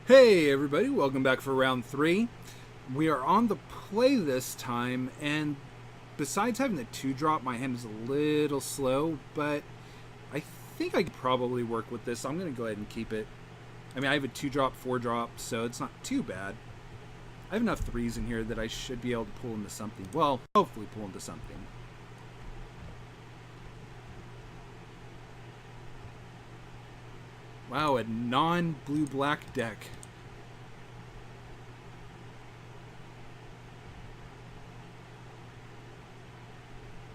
Hey everybody, welcome back for round 3. We are on the play this time, and besides having the 2-drop, my hand is a little slow, but I think I could probably work with this. I'm going to go ahead and keep it. I mean, I have a 2-drop, 4-drop, so it's not too bad. I have enough 3s in here that I should be able to pull into something. Well, hopefully pull into something. Wow, a non-blue-black deck.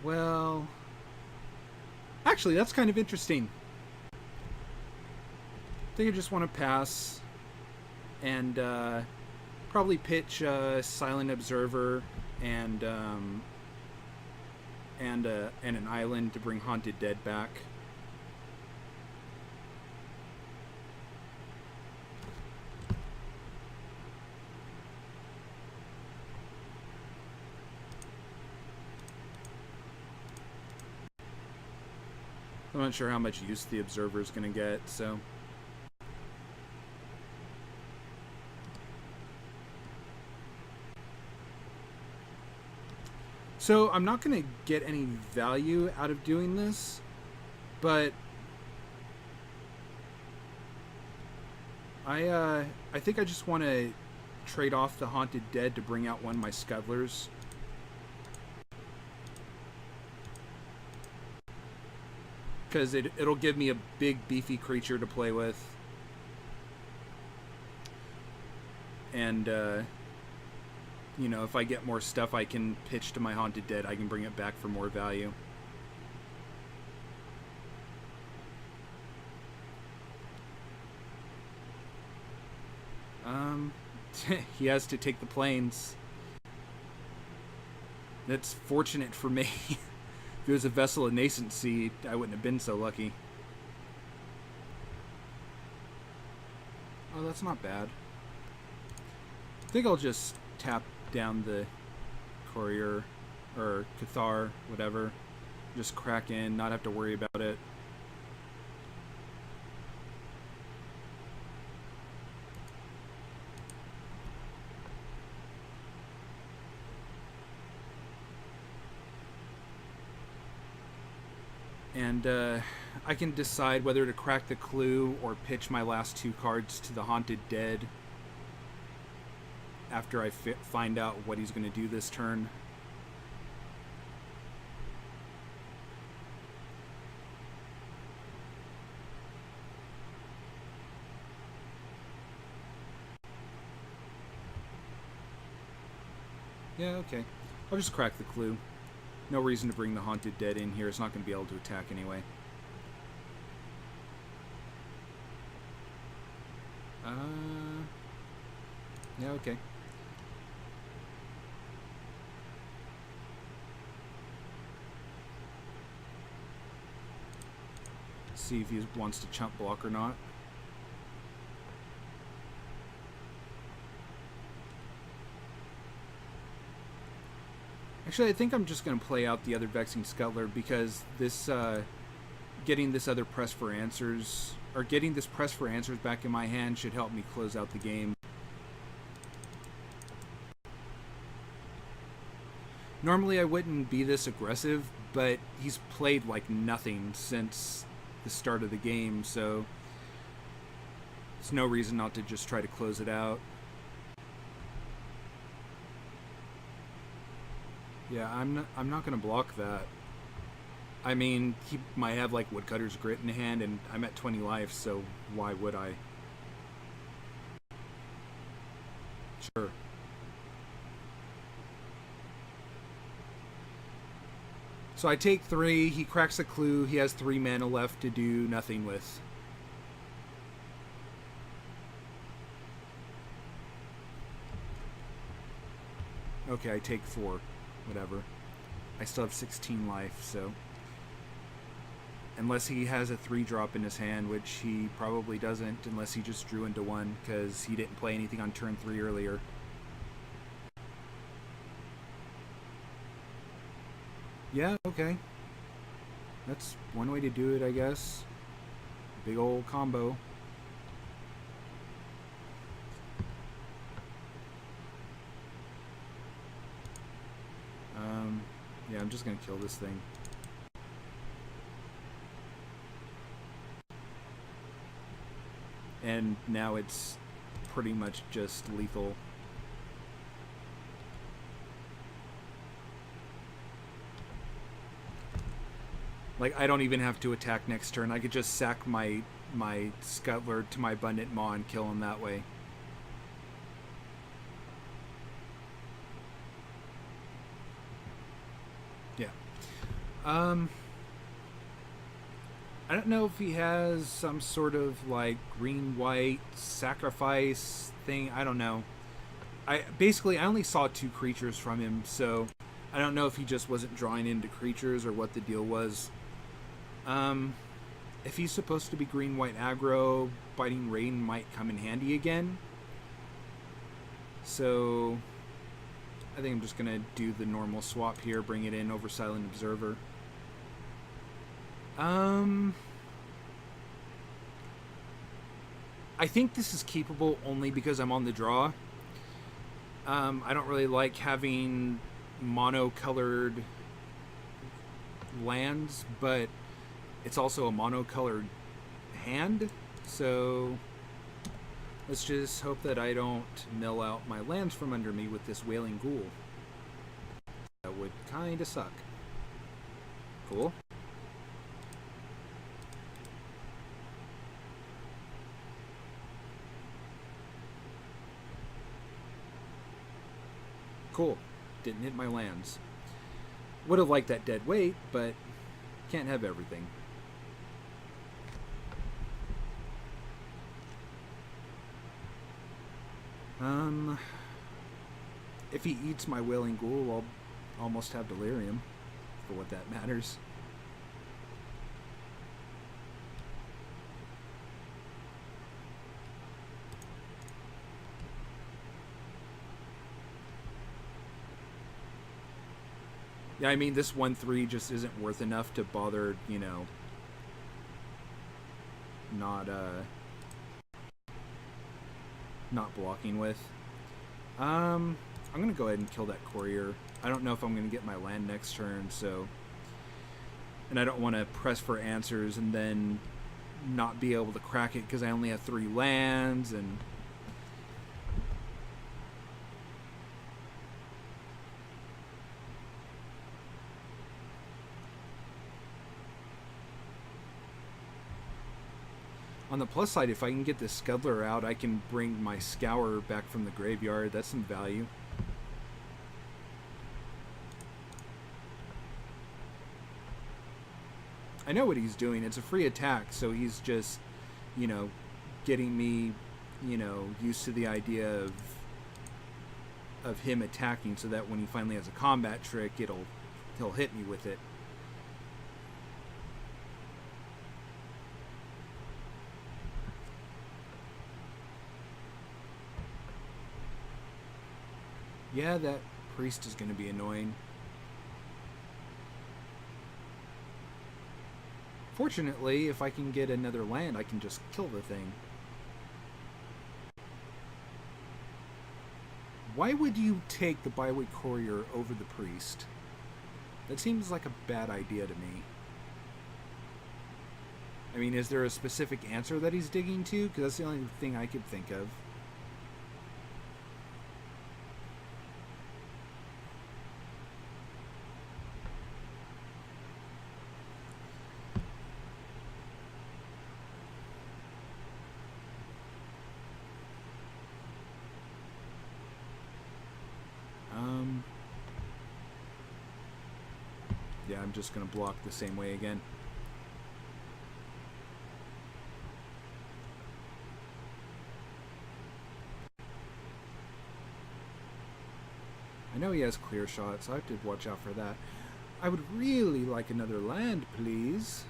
Well, actually, that's kind of interesting. I think I just want to pass and probably pitch Silent Observer and an island to bring Haunted Dead back. I'm not sure how much use the Observer is going to get, so... So, I'm not going to get any value out of doing this, but... I think I just want to trade off the Haunted Dead to bring out one of my Scuttlers. Because it'll give me a big, beefy creature to play with. And, you know, if I get more stuff I can pitch to my Haunted Dead, I can bring it back for more value. He has to take the plains. That's fortunate for me. If it was a Vessel of Nascency, I wouldn't have been so lucky. Oh, that's not bad. I think I'll just tap down the Courier, or Cathar, whatever. Just crack in, not have to worry about it. And I can decide whether to crack the clue or pitch my last 2 cards to the Haunted Dead after I find out what he's going to do this turn. Yeah, okay. I'll just crack the clue. No reason to bring the Haunted Dead in here. It's not going to be able to attack anyway. Yeah, okay. See if he wants to chump block or not. Actually, I think I'm just going to play out the other Vexing Scuttler because this, getting this other Press for Answers, or getting this Press for Answers back in my hand should help me close out the game. Normally I wouldn't be this aggressive, but he's played like nothing since the start of the game, so there's no reason not to just try to close it out. Yeah, I'm not going to block that. I mean, he might have like Woodcutter's Grit in hand, and I'm at 20 life, so why would I? Sure. So I take 3, he cracks a clue, he has 3 mana left to do nothing with. Okay, I take 4. Whatever. I still have 16 life, so... Unless he has a 3-drop in his hand, which he probably doesn't, unless he just drew into 1, because he didn't play anything on turn 3 earlier. Yeah, okay. That's one way to do it, I guess. Big old combo. just going to kill this thing. And now it's pretty much just lethal. Like, I don't even have to attack next turn. I could just sack my Scuttler to my Abundant Maw and kill him that way. Yeah. I don't know if he has some sort of, like, green-white sacrifice thing. I don't know. I only saw 2 creatures from him, so I don't know if he just wasn't drawing into creatures or what the deal was. If he's supposed to be green-white aggro, Biting Rain might come in handy again. So I think I'm just going to do the normal swap here, bring it in over Silent Observer. I think this is keepable only because I'm on the draw. I don't really like having mono-colored lands, but it's also a mono-colored hand, so let's just hope that I don't mill out my lands from under me with this Wailing Ghoul. That would kinda suck. Cool. Cool. Didn't hit my lands. Would have liked that dead weight, but can't have everything. If he eats my Wailing Ghoul, I'll almost have Delirium, for what that matters. Yeah, I mean, this 1/3 just isn't worth enough to bother, you know, not blocking with. I'm gonna go ahead and kill that Courier. I don't know if I'm gonna get my land next turn, so, and I don't want to press for answers and then not be able to crack it because I only have 3 lands. And on the plus side, if I can get this Scuttler out, I can bring my Scour back from the graveyard. That's some value. I know what he's doing. It's a free attack, so he's just, you know, getting me, you know, used to the idea of him attacking, so that when he finally has a combat trick, he'll hit me with it. Yeah, that priest is going to be annoying. Fortunately, if I can get another land, I can just kill the thing. Why would you take the Byway Courier over the priest? That seems like a bad idea to me. I mean, is there a specific answer that he's digging to? Because that's the only thing I could think of. Yeah, I'm just going to block the same way again. I know he has clear shot, so I have to watch out for that. I would really like another land, please.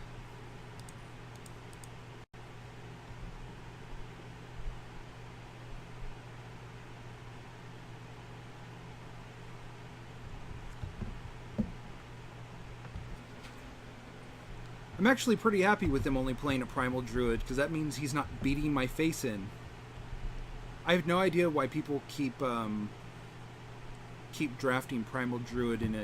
I'm actually pretty happy with him only playing a Primal Druid, because that means he's not beating my face in. I have no idea why people keep drafting Primal Druid in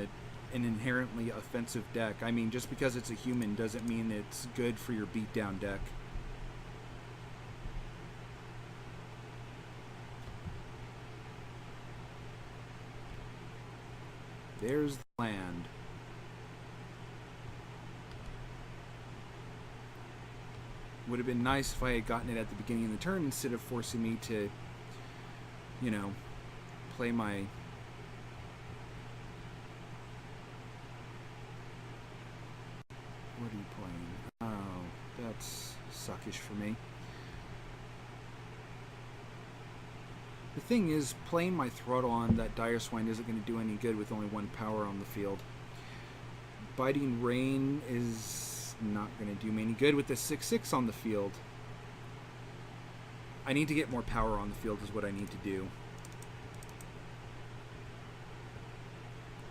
an inherently offensive deck. I mean, just because it's a human doesn't mean it's good for your beatdown deck. There's the land. Would have been nice if I had gotten it at the beginning of the turn instead of forcing me to, you know, play my... What are you playing? Oh, that's suckish for me. The thing is, playing my Throttle on that Dire Swine isn't going to do any good with only 1 power on the field. Biting Rain is not going to do me any good with the 6/6 on the field. I need to get more power on the field is what I need to do.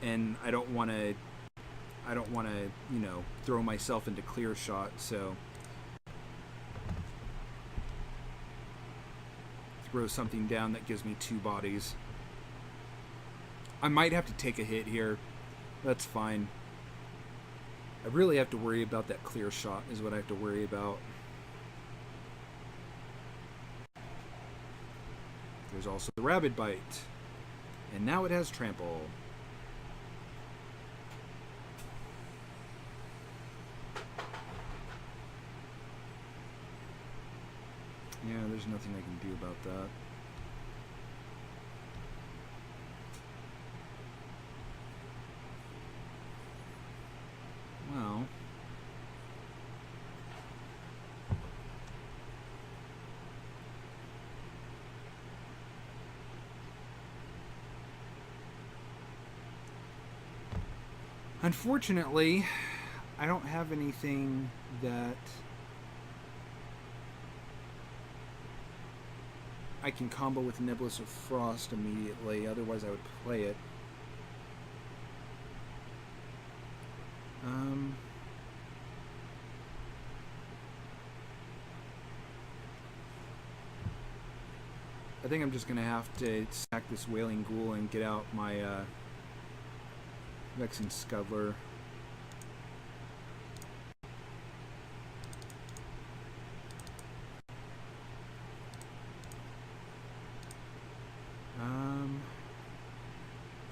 And I don't want to, you know, throw myself into clear shot, so throw something down that gives me 2 bodies. I might have to take a hit here. That's fine. I really have to worry about that clear shot is what I have to worry about. There's also the Rabid Bite. And now it has Trample. Yeah, there's nothing I can do about that. Well... Unfortunately, I don't have anything that I can combo with Nebulous of Frost immediately, otherwise I would play it. I think I'm just going to have to sack this Wailing Ghoul and get out my Vexing Scuddler.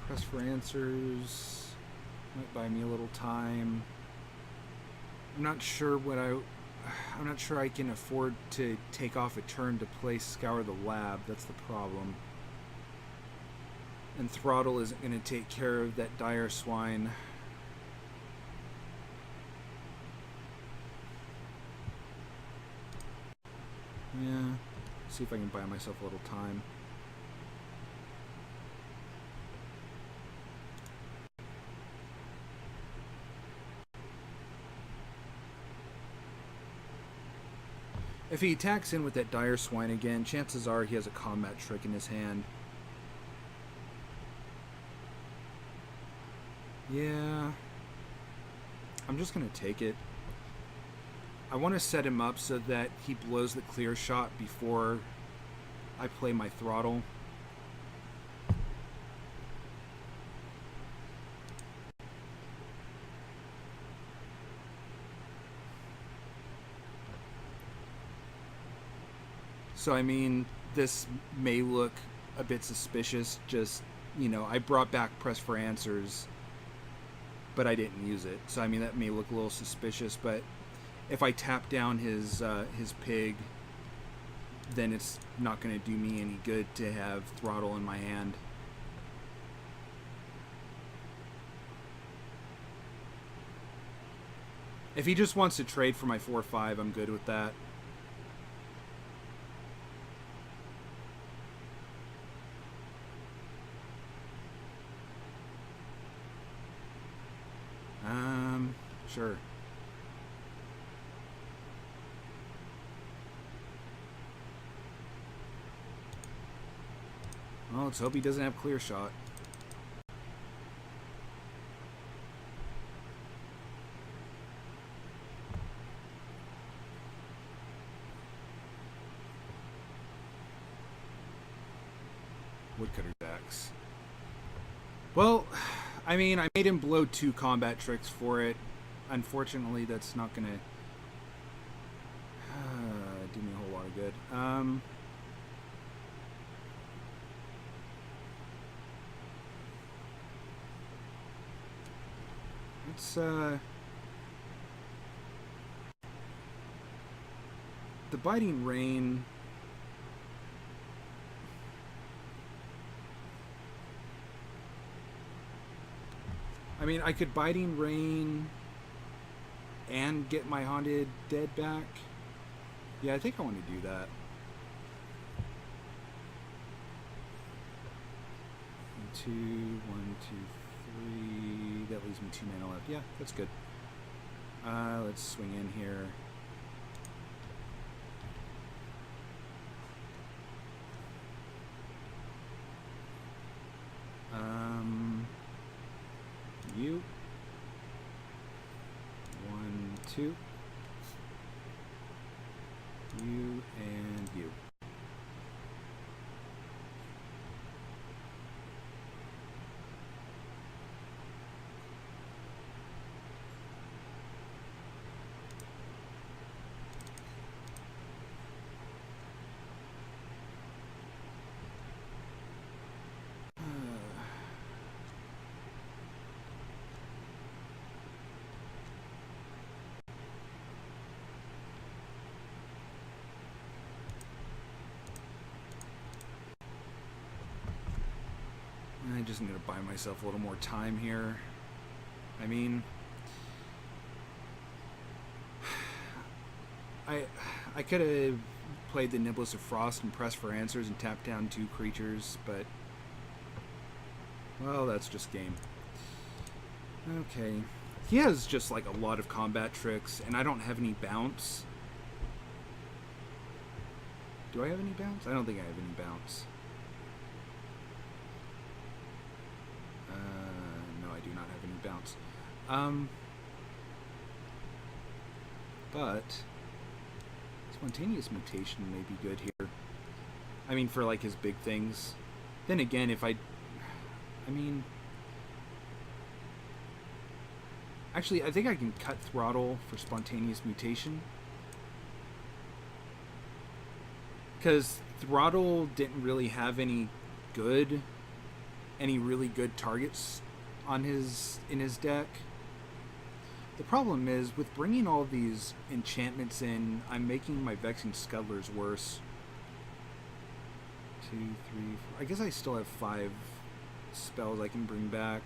Press for Answers might buy me a little time. I'm not sure I can afford to take off a turn to play Scour the Lab. That's the problem. And Throttle isn't going to take care of that Dire Swine. Yeah. See if I can buy myself a little time. If he attacks in with that Dire Swine again, chances are he has a combat trick in his hand. Yeah. I'm just going to take it. I want to set him up so that he blows the clear shot before I play my Throttle. So, I mean, this may look a bit suspicious. Just, you know, I brought back Press for Answers, but I didn't use it. So, I mean, that may look a little suspicious. But if I tap down his pig, then it's not going to do me any good to have Throttle in my hand. If he just wants to trade for my 4/5, I'm good with that. Sure. Well, let's hope he doesn't have clear shot. Woodcutter decks. Well, I mean, I made him blow 2 combat tricks for it. Unfortunately, that's not gonna do me a whole lot of good. It's the Biting Rain. I mean, I could Biting Rain and get my Haunted Dead back. Yeah, I think I want to do that. 1, 2, 1, 2, 3. That leaves me 2 mana left. Yeah, that's good. Let's swing in here. You. 1, 2. You and you. I just need to buy myself a little more time here. I mean, I could have played the Niblis of Frost and pressed for answers and tapped down 2 creatures, but well, that's just game. Okay, he has just like a lot of combat tricks, and I don't have any bounce. Do I have any bounce? I don't think I have any bounce. No, I do not have any bounce. But Spontaneous Mutation may be good here. I mean, for like his big things. Then again, if I mean, actually, I think I can cut Throttle for Spontaneous Mutation. Because Throttle didn't really have any really good targets on in his deck. The problem is, with bringing all these enchantments in, I'm making my Vexing Scuttlers worse. 2, 3, 4. I guess I still have 5 spells I can bring back.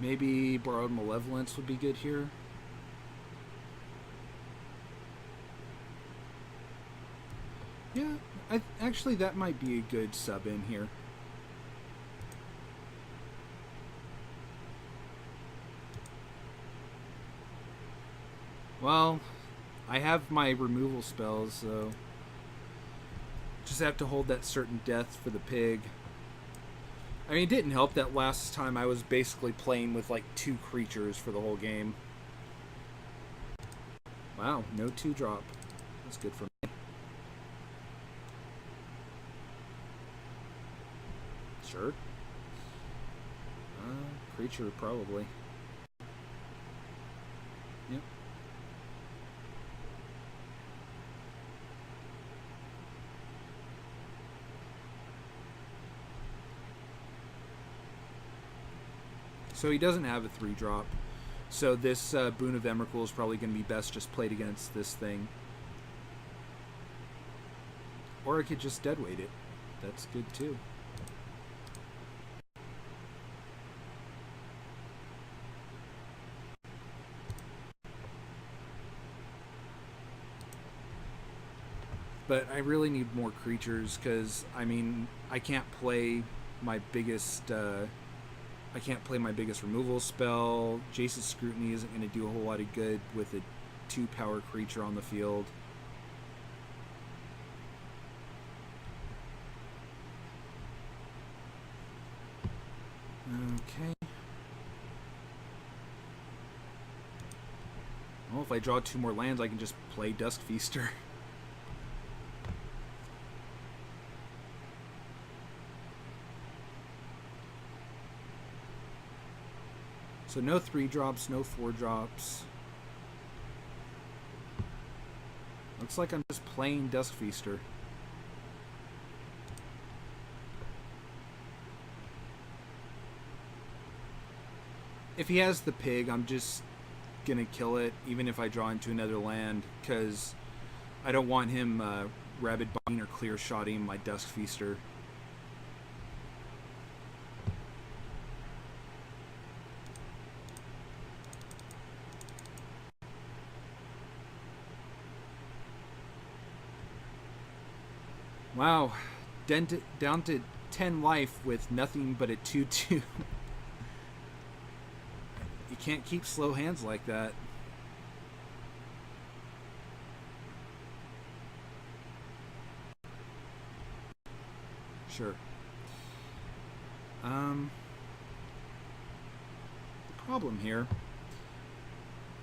Maybe Borrowed Malevolence would be good here. Yeah, actually that might be a good sub in here. Well, I have my removal spells, so just have to hold that certain death for the pig. I mean, it didn't help that last time I was basically playing with like 2 creatures for the whole game. Wow, no 2-drop. That's good for me. Sure. Creature, probably. Yep. So he doesn't have a 3-drop. So this Boon of Emrakul is probably going to be best just played against this thing. Or I could just deadweight it. That's good too. But I really need more creatures because, I mean, I can't play my biggest removal spell. Jace's Scrutiny isn't going to do a whole lot of good with a 2-power creature on the field. Okay. Well, if I draw 2 more lands, I can just play Dusk Feaster. So no 3-drops, no 4-drops. Looks like I'm just playing Dusk Feaster. If he has the pig, I'm just gonna kill it, even if I draw into another land, because I don't want him rabid biting or clear shotting my Dusk Feaster. Wow, down to 10 life with nothing but a 2/2. You can't keep slow hands like that. Sure. The problem here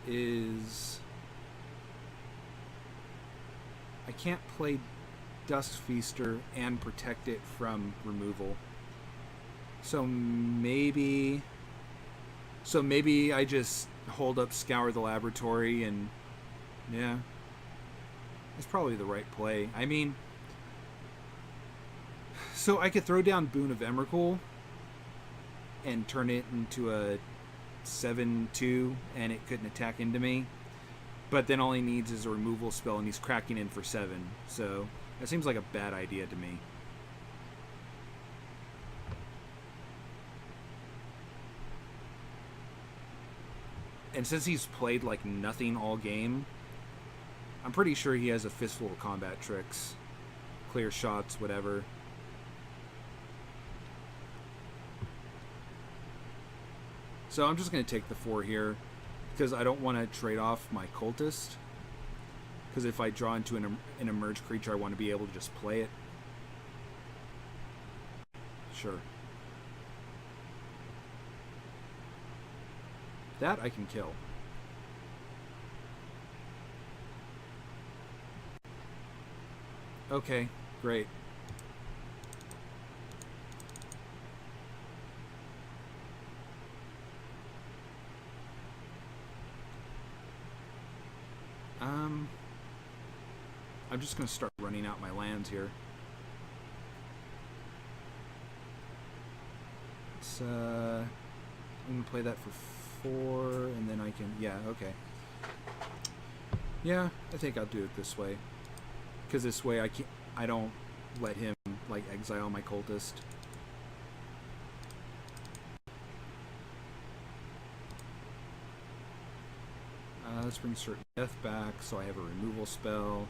is I can't play Dusk Feaster and protect it from removal. So maybe I just hold up Scour the Laboratory, and yeah, it's probably the right play. I mean, so I could throw down Boon of Emrakul and turn it into a 7/2 and it couldn't attack into me, but then all he needs is a removal spell and he's cracking in for 7, so that seems like a bad idea to me. And since he's played like nothing all game, I'm pretty sure he has a fistful of combat tricks. Clear shots, whatever. So I'm just going to take the 4 here, because I don't want to trade off my Cultist. Because if I draw into an emerged creature, I want to be able to just play it. Sure. That I can kill. Okay, great. I'm just going to start running out my lands here. It's, I'm going to play that for 4, and then I can... Yeah, okay. Yeah, I think I'll do it this way. Because this way I don't let him, like, exile my Cultist. Let's bring Certain Death back, so I have a removal spell.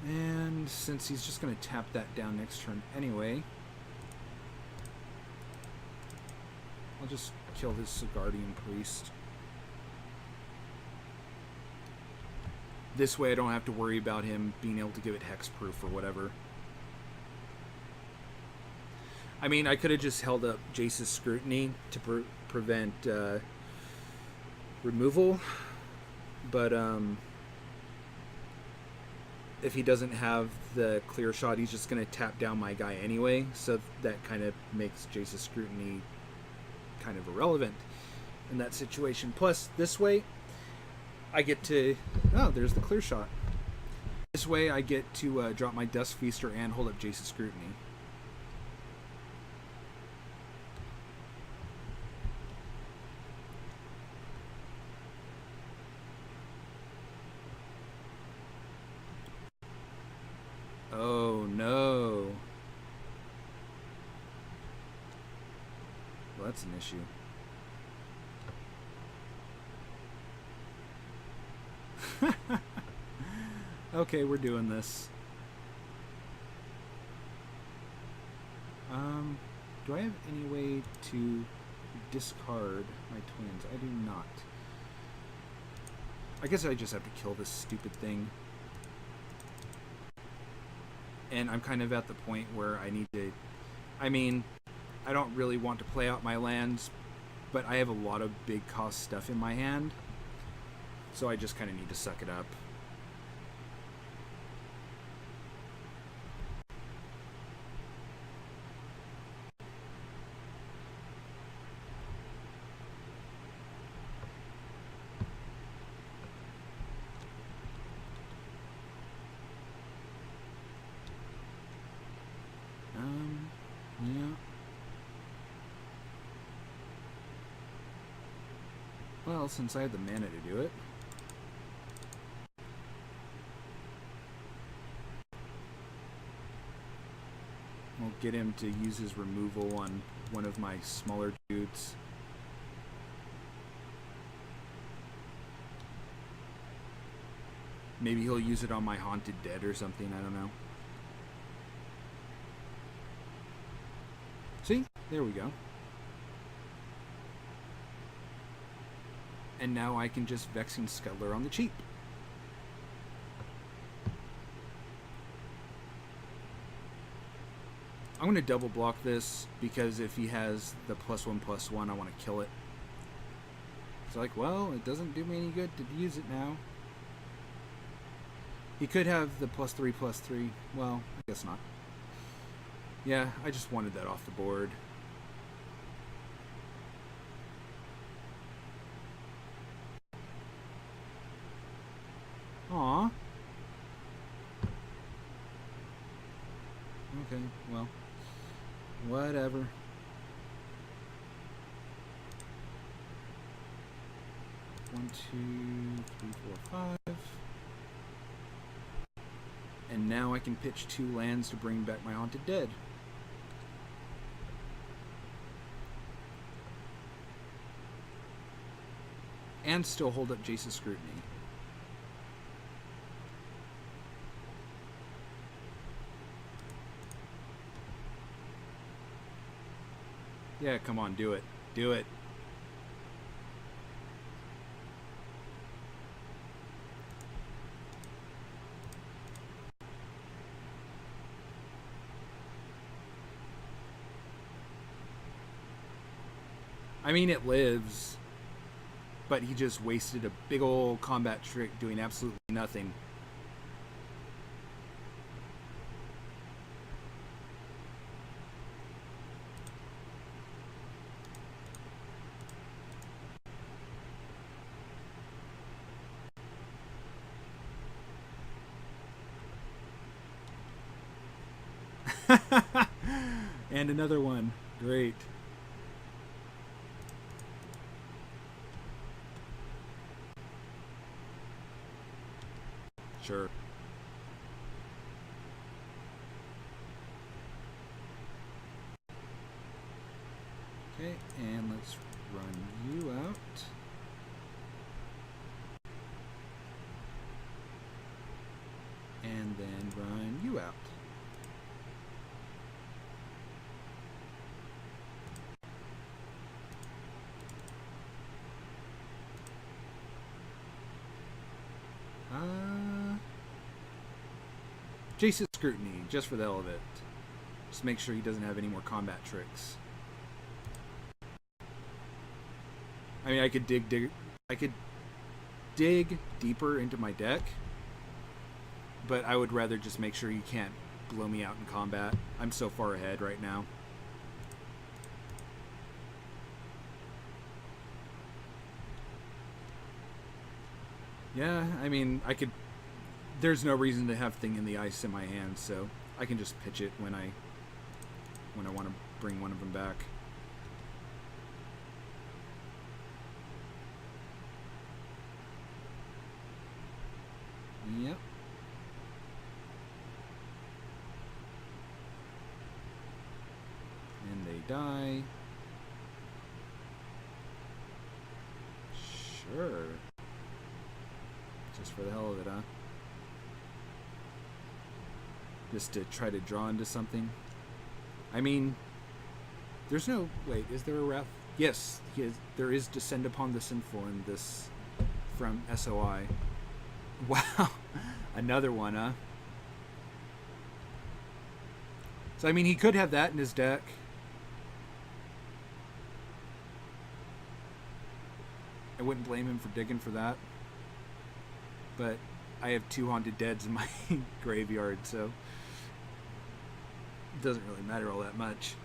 And since he's just going to tap that down next turn anyway, I'll just kill his Sigardian Priest. This way I don't have to worry about him being able to give it hexproof or whatever. I mean, I could have just held up Jace's Scrutiny to prevent removal, but if he doesn't have the clear shot, he's just going to tap down my guy anyway, so that kind of makes Jace's Scrutiny kind of irrelevant in that situation. Plus, this way, I get to... Oh, there's the clear shot. This way, I get to drop my Dusk Feaster and hold up Jace's Scrutiny. Oh, no. Well, that's an issue. Okay, we're doing this. Do I have any way to discard my twins? I do not. I guess I just have to kill this stupid thing. And I'm kind of at the point where I need to... I mean, I don't really want to play out my lands, but I have a lot of big cost stuff in my hand. So I just kind of need to suck it up. Yeah. Well, since I have the mana to do it. We'll get him to use his removal on one of my smaller dudes. Maybe he'll use it on my Haunted Dead or something, I don't know. See? There we go. And now I can just Vexing Scuttler on the cheap. I'm going to double block this because if he has the +1/+1, I want to kill it. It's like, well, it doesn't do me any good to use it now. He could have the +3/+3. Well, I guess not. Yeah, I just wanted that off the board. Aww. Okay, well, whatever. One, two, three, four, five. And now I can pitch 2 lands to bring back my Haunted Dead. And still hold up Jace's Scrutiny. Yeah, come on, do it. Do it. I mean, it lives, but he just wasted a big old combat trick doing absolutely nothing. And another one. Great. Sure. Okay, and let's run you out. And then run you out. Jace's Scrutiny, just for the hell of it. Just make sure he doesn't have any more combat tricks. I mean, I could dig deeper into my deck, but I would rather just make sure he can't blow me out in combat. I'm so far ahead right now. Yeah, I mean, I could... There's no reason to have Thing in the Ice in my hand, so I can just pitch it when I want to bring one of them back. Yep. And they die. Sure. Just for the hell of it, huh? Just to try to draw into something. I mean, there's no... Wait, is there a Wrath? Yes, there is Descend Upon the Sinful in this from SOI. Wow. Another one, huh? So, I mean, he could have that in his deck. I wouldn't blame him for digging for that. but I have 2 Haunted Deads in my graveyard, so it doesn't really matter all that much.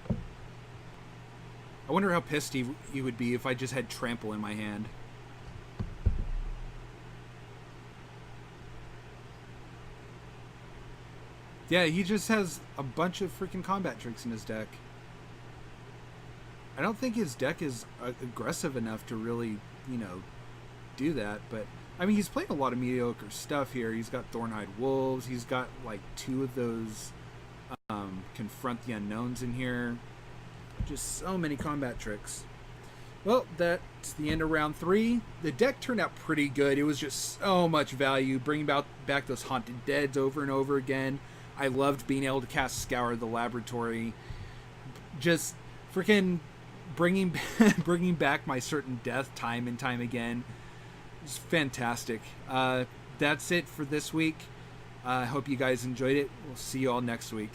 I wonder how pissed he would be if I just had Trample in my hand. Yeah, he just has a bunch of freaking combat tricks in his deck. I don't think his deck is aggressive enough to really, do that. But, I mean, he's playing a lot of mediocre stuff here. He's got Thornhide Wolves. He's got, like, 2 of those Confront the Unknowns in here. Just so many combat tricks. Well, that's the end of round 3. The deck turned out pretty good. It was just so much value, bringing back those Haunted Deads over and over again. I loved being able to cast Scour the Laboratory. Just freaking bringing back my certain death time and time again. It's fantastic. That's it for this week. I hope you guys enjoyed it. We'll see you all next week.